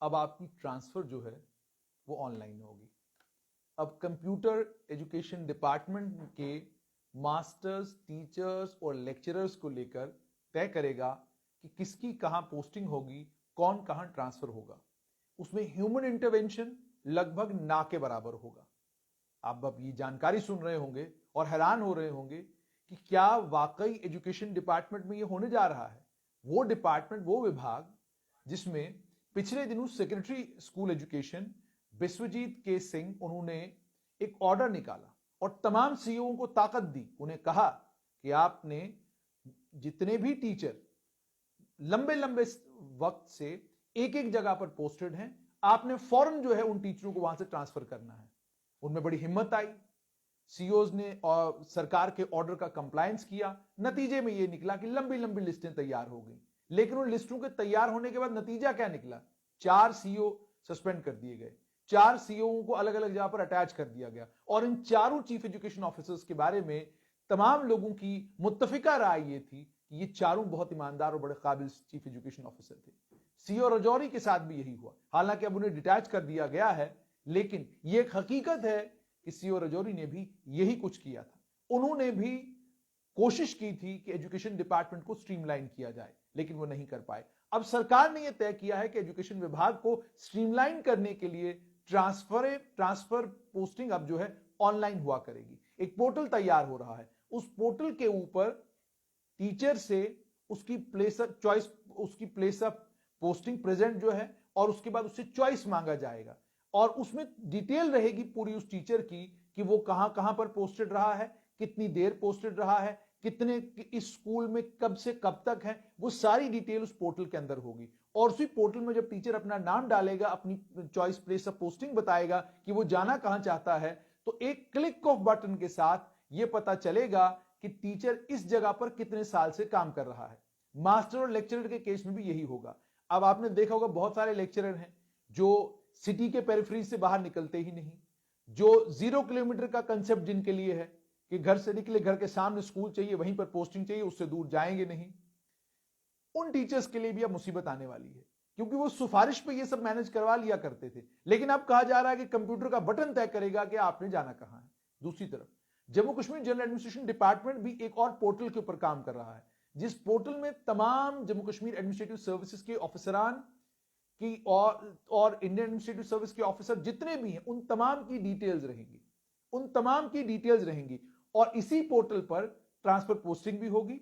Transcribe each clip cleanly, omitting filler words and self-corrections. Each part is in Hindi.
अब आपकी ट्रांसफर जो है वो ऑनलाइन होगी। अब कंप्यूटर एजुकेशन डिपार्टमेंट के मास्टर्स, टीचर्स और लेक्चरर्स को लेकर तय करेगा कि किसकी कहां पोस्टिंग होगी, कौन कहां ट्रांसफर होगा। उसमें ह्यूमन इंटरवेंशन लगभग ना के बराबर होगा। आप अब ये जानकारी सुन रहे होंगे और हैरान हो रहे होंगे कि क्या वाकई एजुकेशन डिपार्टमेंट में ये होने जा रहा है। वो डिपार्टमेंट, वो विभाग जिसमें पिछले दिनों सेक्रेटरी स्कूल एजुकेशन विश्वजीत के सिंह, उन्होंने एक ऑर्डर निकाला और तमाम सीईओ को ताकत दी। उन्हें कहा कि आपने जितने भी टीचर लंबे लंबे वक्त से एक एक जगह पर पोस्टेड हैं, आपने फौरन जो है उन टीचरों को वहां से ट्रांसफर करना है। उनमें बड़ी हिम्मत आई, सीईओज ने और सरकार के ऑर्डर का कंप्लायंस किया। नतीजे में यह निकला कि लंबी लंबी लिस्टें तैयार हो गई। लेकिन उन लिस्टों के तैयार होने के बाद नतीजा क्या निकला? 4 सीईओ सस्पेंड कर दिए गए, 4 सीईओ को अलग अलग जगह पर अटैच कर दिया गया। और इन चारों चीफ एजुकेशन ऑफिसर्स के बारे में तमाम लोगों की मुत्तफिका राय यह थी कि ये चारों बहुत ईमानदार और बड़े काबिल चीफ एजुकेशन ऑफिसर थे। सीईओ राजौरी के साथ भी यही हुआ। हालांकि अब उन्हें डिटैच कर दिया गया है, लेकिन यह एक हकीकत है कि सीईओ राजौरी ने भी यही कुछ किया था। उन्होंने भी कोशिश की थी कि एजुकेशन डिपार्टमेंट को स्ट्रीमलाइन किया जाए, लेकिन वो नहीं कर पाए। अब सरकार ने यह तय किया है कि एजुकेशन विभाग को स्ट्रीमलाइन करने के लिए ट्रांसफर पोस्टिंग अब जो है ऑनलाइन हुआ करेगी। एक पोर्टल तैयार हो रहा है। उस पोर्टल के ऊपर टीचर से उसकी प्लेस ऑफ पोस्टिंग प्रेजेंट जो है, और उसके बाद उससे चॉइस मांगा जाएगा और उसमें डिटेल रहेगी पूरी उस टीचर की कि वो कहां कहां पर पोस्टेड रहा है, कितनी देर पोस्टेड रहा है, कितने इस स्कूल में कब से कब तक है। वो सारी डिटेल उस पोर्टल के अंदर होगी। और उसी पोर्टल में जब टीचर अपना नाम डालेगा, अपनी चॉइस प्लेस ऑफ पोस्टिंग बताएगा कि वो जाना कहां चाहता है, तो एक क्लिक ऑफ बटन के साथ यह पता चलेगा कि टीचर इस जगह पर कितने साल से काम कर रहा है। मास्टर और लेक्चरर के केस में भी यही होगा। अब आपने देखा होगा बहुत सारे लेक्चरर हैं जो सिटी के पेरिफेरी से बाहर निकलते ही नहीं, जो 0 किलोमीटर का कंसेप्ट जिनके लिए है कि घर से निकले, घर के सामने स्कूल चाहिए, वहीं पर पोस्टिंग चाहिए, उससे दूर जाएंगे नहीं। उन टीचर्स के लिए भी अब मुसीबत आने वाली है, क्योंकि वो सिफारिश पे ये सब मैनेज करवा लिया करते थे। लेकिन अब कहा जा रहा है कि कंप्यूटर का बटन तय करेगा कि आपने जाना कहां है। दूसरी तरफ Jammu Kashmir general administration department भी एक और पोर्टल के ऊपर काम कर रहा है, जिस पोर्टल में तमाम जम्मू कश्मीर एडमिनिस्ट्रेटिव सर्विसेज के ऑफिसरान की और इंडियन एडमिनिस्ट्रेटिव सर्विस के ऑफिसर जितने भी हैं, उन तमाम की डिटेल्स रहेंगी। और इसी पोर्टल पर ट्रांसफर पोस्टिंग भी होगी,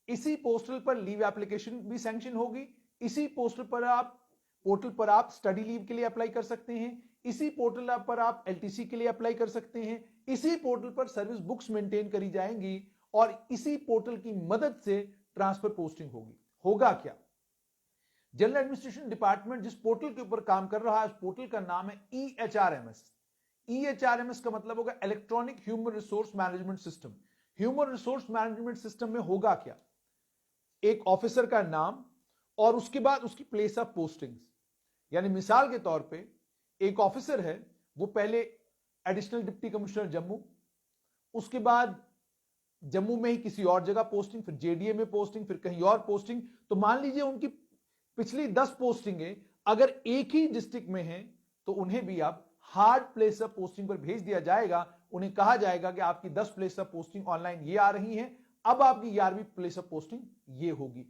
इसी पोर्टल पर लीव एप्लीकेशन भी सैंक्शन होगी, इसी पोर्टल पर आप स्टडी लीव के लिए अप्लाई कर सकते हैं, इसी पोर्टल पर आप एलटीसी के लिए अप्लाई कर सकते हैं, इसी पोर्टल पर सर्विस बुक्स मेंटेन करी जाएंगी और इसी पोर्टल की मदद से ट्रांसफर पोस्टिंग होगी। होगा क्या? जनरल एडमिनिस्ट्रेशन डिपार्टमेंट जिस पोर्टल के ऊपर काम कर रहा है, उस पोर्टल का नाम है EHRMS। EHRMS का मतलब होगा electronic human resource management system. Human resource management system में होगा क्या? एक ऑफिसर का नाम और उसके बाद उसकी प्लेस ऑफ पोस्टिंग्स। यानी मिसाल के तौर पे एक ऑफिसर है, वो पहले एडिशनल डिप्टी कमिश्नर जम्मू, उसके बाद जम्मू में ही किसी और जगह पोस्टिंग, फिर जेडीए में पोस्टिंग, फिर कहीं और पोस्टिंग। तो मान लीजिए उनकी पिछली 10 पोस्टिंगें अगर एक ही डिस्ट्रिक्ट में हैं, तो उन्हें भी अब हार्ड प्लेस ऑफ पोस्टिंग पर भेज दिया जाएगा। उन्हें कहा जाएगा कि आपकी 10 प्लेस ऑफ पोस्टिंग ऑनलाइन ये आ रही हैं, अब आपकी 11वीं प्लेस ऑफ पोस्टिंग ये होगी।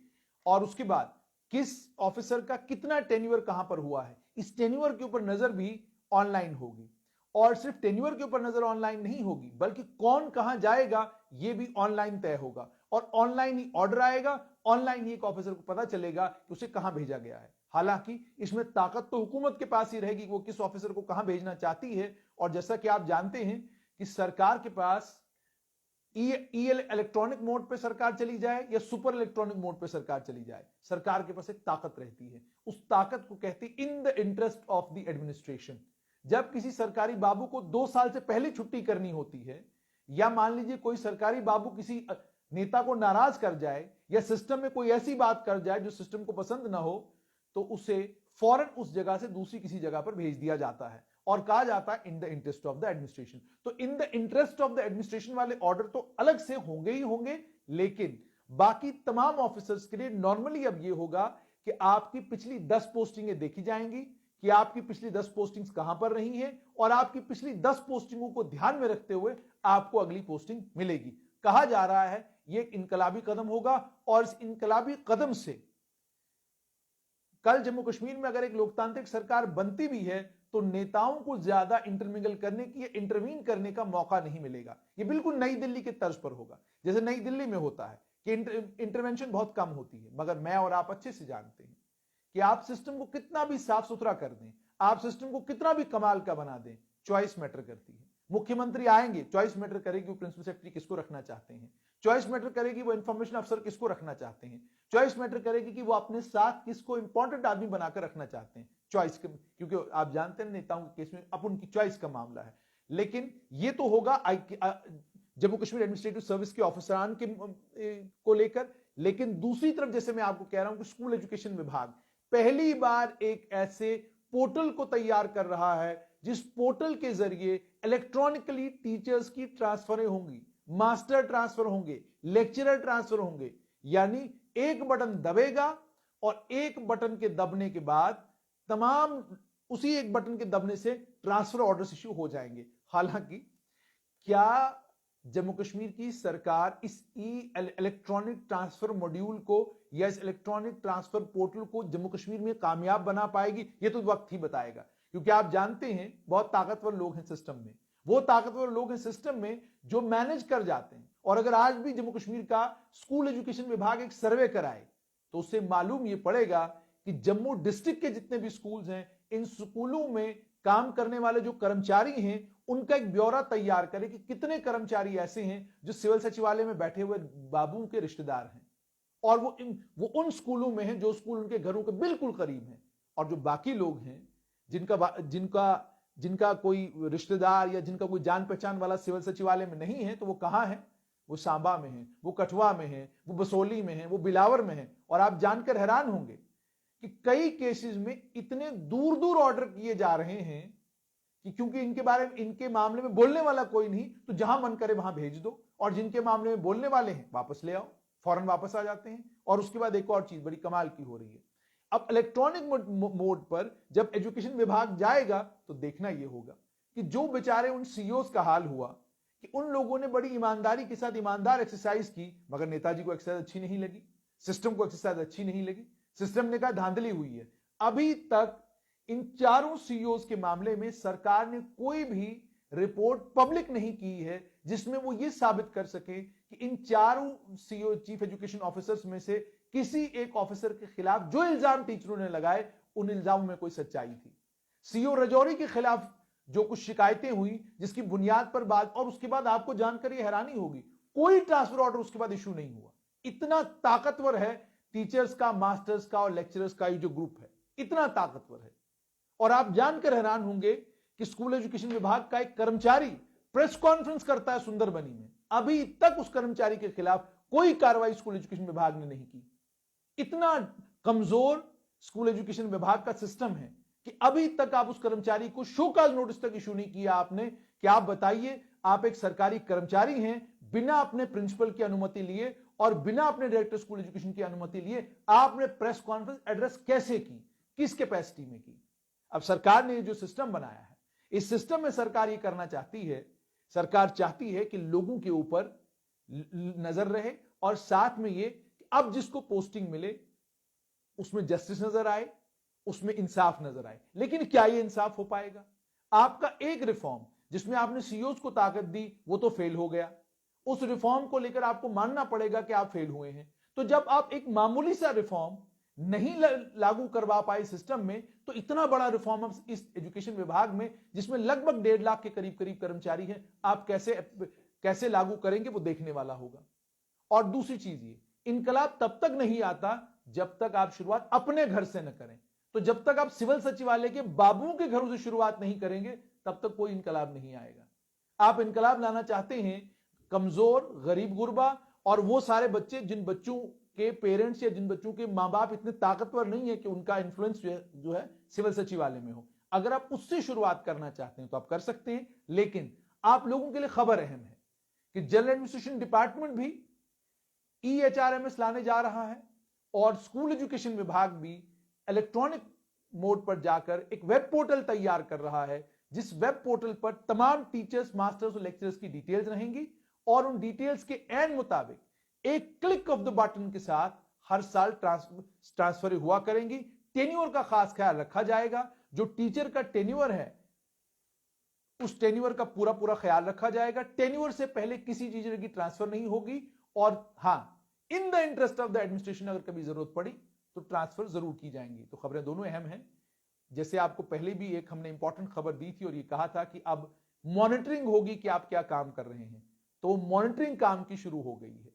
और उसके बाद किस ऑफिसर का कितना टेन्योर कहां पर हुआ है, इस टेन्योर के ऊपर नजर भी ऑनलाइन होगी। और सिर्फ टेन्योर के ऊपर नजर ऑनलाइन नहीं होगी, बल्कि कौन कहां जाएगा यह भी ऑनलाइन तय होगा। और ऑनलाइन ही ऑर्डर आएगा, ऑनलाइन ही एक ऑफिसर को पता चलेगा कि उसे कहां भेजा गया है। हालांकि इसमें ताकत तो हुकूमत के पास ही रहेगी, वो किस ऑफिसर को कहां भेजना चाहती है। और जैसा कि आप जानते हैं कि सरकार के पास इलेक्ट्रॉनिक मोड पे सरकार चली जाए या सुपर इलेक्ट्रॉनिक मोड पे सरकार चली जाए, सरकार के पास एक ताकत रहती है। उस ताकत को कहते हैं इन the interest of the administration. जब किसी सरकारी बाबू को 2 साल से पहले छुट्टी करनी होती है, या मान लीजिए कोई सरकारी बाबू किसी नेता को नाराज कर जाए या सिस्टम में कोई ऐसी बात कर जाए जो सिस्टम को पसंद ना हो, तो उसे फौरन उस जगह से दूसरी किसी जगह पर भेज दिया जाता है और कहा जाता है in the interest of the administration. तो in the interest of the administration वाले ऑर्डर तो अलग से होंगे ही होंगे, लेकिन बाकी तमाम ऑफिसर्स के लिए नॉर्मली अब यह होगा कि आपकी पिछली 10 पोस्टिंगें देखी जाएंगी कि आपकी पिछली 10 पोस्टिंग्स कहां पर रही हैं और आपकी पिछली 10 पोस्टिंगों को ध्यान में रखते हुए आपको अगली पोस्टिंग मिलेगी। कहा जा रहा है यह एक इनकलाबी कदम होगा और इस इनकलाबी कदम से कल जम्मू कश्मीर में अगर एक लोकतांत्रिक सरकार बनती भी है तो नेताओं को ज्यादा इंटरमिंगल करने की या इंटरवीन करने का मौका नहीं मिलेगा। यह बिल्कुल नई दिल्ली के तर्ज पर होगा, जैसे नई दिल्ली में होता है कि इंटरवेंशन बहुत कम होती है, मगर मैं और आप अच्छे से जानते हैं कि आप सिस्टम को कितना भी साफ सुथरा कर दें, आप सिस्टम को कितना भी कमाल का बना दें, चॉइस मैटर करती है। मुख्यमंत्री आएंगे, चॉइस मैटर करेगी वो प्रिंसिपल सेक्रेटरी किसको रखना चाहते हैं, चॉइस मैटर करेगी वो इंफॉर्मेशन अफसर किसको रखना चाहते हैं, चॉइस मैटर करेगी कि वो अपने साथ किसको इंपॉर्टेंट आदमी बनाकर रखना चाहते हैं। चॉइस, क्योंकि आप जानते हैं नेताओं के केस में अब उनकी चॉइस का मामला है। लेकिन ये तो होगा जम्मू कश्मीर एडमिनिस्ट्रेटिव सर्विस के ऑफिसरान के को लेकर। लेकिन दूसरी तरफ जैसे मैं आपको कह रहा हूं कि स्कूल एजुकेशन विभाग पहली बार एक ऐसे पोर्टल को तैयार कर रहा है जिस पोर्टल के जरिए इलेक्ट्रॉनिकली टीचर्स की ट्रांसफरें होंगी, मास्टर ट्रांसफर होंगे, लेक्चरर ट्रांसफर होंगे। यानी एक बटन दबेगा और एक बटन के दबने के बाद तमाम उसी एक बटन के दबने से ट्रांसफर ऑर्डर्स इश्यू हो जाएंगे। हालांकि क्या जम्मू कश्मीर की सरकार इस इलेक्ट्रॉनिक ट्रांसफर मॉड्यूल को या इस इलेक्ट्रॉनिक ट्रांसफर पोर्टल को जम्मू कश्मीर में कामयाब बना पाएगी, यह तो वक्त ही बताएगा। क्योंकि आप जानते हैं बहुत ताकतवर लोग हैं सिस्टम में, वो ताकतवर लोग हैं सिस्टम में जो मैनेज कर जाते हैं। और अगर आज भी जम्मू कश्मीर का स्कूल एजुकेशन विभाग एक सर्वे कराए तो उससे मालूम यह पड़ेगा कि जम्मू डिस्ट्रिक्ट के जितने भी स्कूल्स हैं, इन स्कूलों में काम करने वाले जो कर्मचारी हैं उनका एक ब्यौरा तैयार करें कि कितने कर्मचारी ऐसे हैं जो सिविल सचिवालय में बैठे हुए बाबू के रिश्तेदार हैं और वो उन स्कूलों में हैं जो स्कूल उनके घरों के बिल्कुल करीब हैं। और जो बाकी लोग हैं जिनका कोई रिश्तेदार या जिनका कोई जान पहचान वाला सिविल सचिवालय में नहीं है, तो वो कहां है? वो सांबा में है, वो कठुआ में है, वो बसोली में है, वो बिलावर में है। और आप जानकर हैरान होंगे कि कई केसेस में इतने दूर दूर ऑर्डर किए जा रहे हैं कि क्योंकि इनके मामले में बोलने वाला कोई नहीं, तो जहां मन करे वहां भेज दो, और जिनके मामले में बोलने वाले हैं वापस ले आओ, फौरन वापस आ जाते हैं। और उसके बाद एक और चीज बड़ी कमाल की हो रही है, अब इलेक्ट्रॉनिक मोड पर जब एजुकेशन विभाग जाएगा तो देखना यह होगा कि जो बेचारे उन सीईओज का हाल हुआ कि उन लोगों ने बड़ी ईमानदारी के साथ ईमानदार एक्सरसाइज की, मगर नेताजी को एक्सरसाइज अच्छी नहीं लगी, सिस्टम को एक्सरसाइज अच्छी नहीं लगी, सिस्टम ने कहा धांधली हुई है। अभी तक इन चारों सीईओज के मामले में सरकार ने कोई भी रिपोर्ट पब्लिक नहीं की है जिसमें वो ये साबित कर सके कि इन चारों सीईओ चीफ एजुकेशन ऑफिसर्स में से किसी एक ऑफिसर के खिलाफ जो इल्जाम टीचरों ने लगाए उन इल्जामों में कोई सच्चाई थी। सीईओ राजौरी के खिलाफ जो कुछ शिकायतें हुई जिसकी बुनियाद पर बात, और उसके बाद आपको जानकर यह हैरानी होगी कोई ट्रांसफर ऑर्डर उसके बाद इशू नहीं हुआ। इतना ताकतवर है टीचर्स का, मास्टर्स का और लेक्चरर्स का ये जो ग्रुप है, इतना ताकतवर है। और आप जानकर हैरान होंगे कि स्कूल एजुकेशन विभाग का एक कर्मचारी प्रेस कॉन्फ्रेंस करता है सुंदरबनी में, अभी तक उस कर्मचारी के खिलाफ कोई कार्रवाई स्कूल एजुकेशन विभाग ने नहीं की। इतना कमजोर स्कूल एजुकेशन विभाग का सिस्टम है कि अभी तक आप उस कर्मचारी को शो कॉज नोटिस तक इशू नहीं किया आपने कि आप बताइए, आप एक सरकारी कर्मचारी हैं, बिना अपने प्रिंसिपल की अनुमति लिए और बिना अपने डायरेक्टर स्कूल एजुकेशन की अनुमति लिए आपने प्रेस कॉन्फ्रेंस एड्रेस कैसे की, किस कैपेसिटी में की? अब सरकार ने जो सिस्टम बनाया है, इस सिस्टम में सरकार ये करना चाहती है, सरकार चाहती है कि लोगों के ऊपर नजर रहे और साथ में ये कि अब जिसको पोस्टिंग मिले उसमें जस्टिस नजर आए, उसमें इंसाफ नजर आए। लेकिन क्या ये इंसाफ हो पाएगा? आपका एक रिफॉर्म जिसमें आपने सीईओज को ताकत दी वो तो फेल हो गया, उस रिफॉर्म को लेकर आपको मानना पड़ेगा कि आप फेल हुए हैं। तो जब आप एक मामूली सा रिफॉर्म नहीं लागू करवा पाए सिस्टम में, तो इतना बड़ा रिफॉर्म इस एजुकेशन विभाग में जिसमें लगभग 1.5 लाख के करीब करीब कर्मचारी हैं, आप कैसे लागू करेंगे वो देखने वाला होगा। और दूसरी चीज ये, इनकलाब तब तक नहीं आता जब तक आप शुरुआत अपने घर से न करें। तो जब तक आप सिविल सचिवालय के बाबुओं के घरों से शुरुआत नहीं करेंगे तब तक कोई इनकलाब नहीं आएगा। आप इनकलाब लाना चाहते हैं कमजोर, गरीब गुरबा और वो सारे बच्चे जिन बच्चों के पेरेंट्स या जिन बच्चों के मां बाप इतने ताकतवर नहीं है कि उनका इन्फ्लुएंस जो है सिविल सचिवालय में हो, अगर आप उससे शुरुआत करना चाहते हैं तो आप कर सकते हैं। लेकिन आप लोगों के लिए खबर अहम है कि जनरल एडमिनिस्ट्रेशन डिपार्टमेंट भी EHRMS लाने जा रहा है और स्कूल एजुकेशन विभाग भी इलेक्ट्रॉनिक मोड पर जाकर एक वेब पोर्टल तैयार कर रहा है, जिस वेब पोर्टल पर तमाम टीचर्स, मास्टर्स और लेक्चरर्स की डिटेल्स रहेंगी और उन डिटेल्स के एन मुताबिक एक क्लिक ऑफ द बटन के साथ हर साल ट्रांसफर हुआ करेंगी। टेन्योर का खास ख्याल रखा जाएगा। जो टीचर का टेन्योर है उस टेन्योर का पूरा पूरा ख्याल रखा जाएगा। टेन्योर से पहले किसी टीचर की ट्रांसफर नहीं होगी। और हां, इन the interest of the administration अगर कभी जरूरत पड़ी तो ट्रांसफर जरूर की जाएंगी। तो खबरें दोनों अहम हैं। जैसे आपको पहले भी एक हमने इंपॉर्टेंट खबर दी थी और ये कहा था कि अब मॉनिटरिंग होगी कि आप क्या काम कर रहे हैं, तो मॉनिटरिंग काम की शुरू हो गई है।